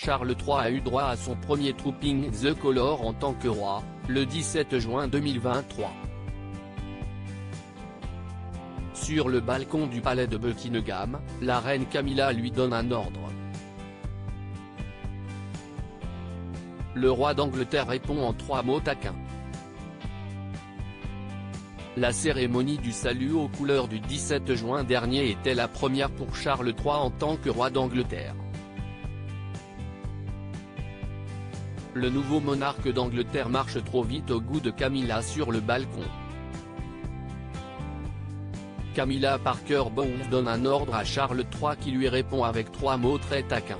Charles III a eu droit à son premier Trooping the Colour en tant que roi, le 17 juin 2023. Sur le balcon du palais de Buckingham, la reine Camilla lui donne un ordre. Le roi d'Angleterre répond en 3 mots taquins. La cérémonie du salut aux couleurs du 17 juin dernier était la première pour Charles III en tant que roi d'Angleterre. Le nouveau monarque d'Angleterre marche trop vite au goût de Camilla sur le balcon. Camilla Parker Bowles donne un ordre à Charles III qui lui répond avec 3 mots très taquins.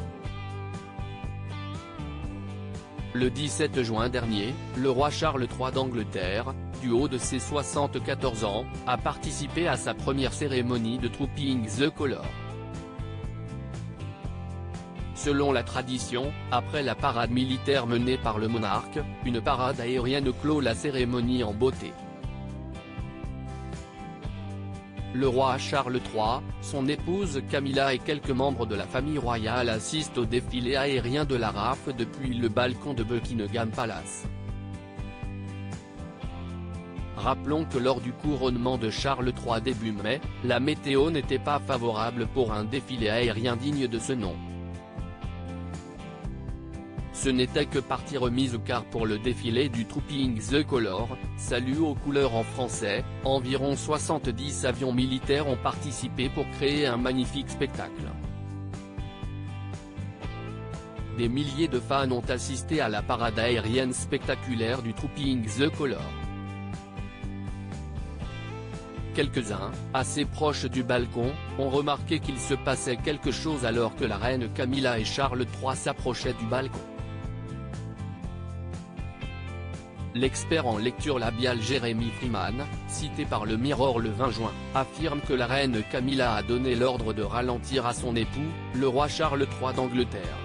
Le 17 juin dernier, le roi Charles III d'Angleterre, du haut de ses 74 ans, a participé à sa première cérémonie de Trooping the Colour. Selon la tradition, après la parade militaire menée par le monarque, une parade aérienne clôt la cérémonie en beauté. Le roi Charles III, son épouse Camilla et quelques membres de la famille royale assistent au défilé aérien de la RAF depuis le balcon de Buckingham Palace. Rappelons que lors du couronnement de Charles III début mai, la météo n'était pas favorable pour un défilé aérien digne de ce nom. Ce n'était que partie remise car pour le défilé du Trooping the Colour, salut aux couleurs en français, environ 70 avions militaires ont participé pour créer un magnifique spectacle. Des milliers de fans ont assisté à la parade aérienne spectaculaire du Trooping the Colour. Quelques-uns, assez proches du balcon, ont remarqué qu'il se passait quelque chose alors que la reine Camilla et Charles III s'approchaient du balcon. L'expert en lecture labiale Jeremy Freeman, cité par le Mirror le 20 juin, affirme que la reine Camilla a donné l'ordre de ralentir à son époux, le roi Charles III d'Angleterre.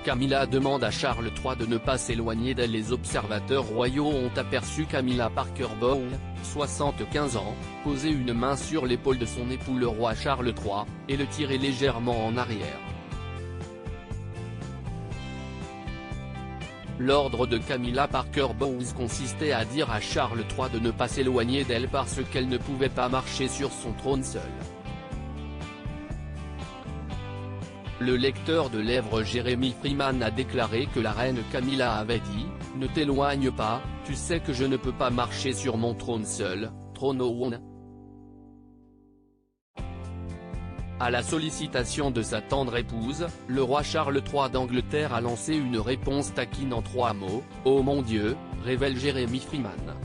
Camilla demande à Charles III de ne pas s'éloigner d'elle. Les observateurs royaux ont aperçu Camilla Parker Bowles, 75 ans, poser une main sur l'épaule de son époux le roi Charles III, et le tirer légèrement en arrière. L'ordre de Camilla Parker Bowles consistait à dire à Charles III de ne pas s'éloigner d'elle parce qu'elle ne pouvait pas marcher sur son trône seule. Le lecteur de lèvres Jeremy Freeman a déclaré que la reine Camilla avait dit « Ne t'éloigne pas, tu sais que je ne peux pas marcher sur mon trône seul, trône one ». À la sollicitation de sa tendre épouse, le roi Charles III d'Angleterre a lancé une réponse taquine en 3 mots, « Oh mon Dieu », révèle Jeremy Freeman.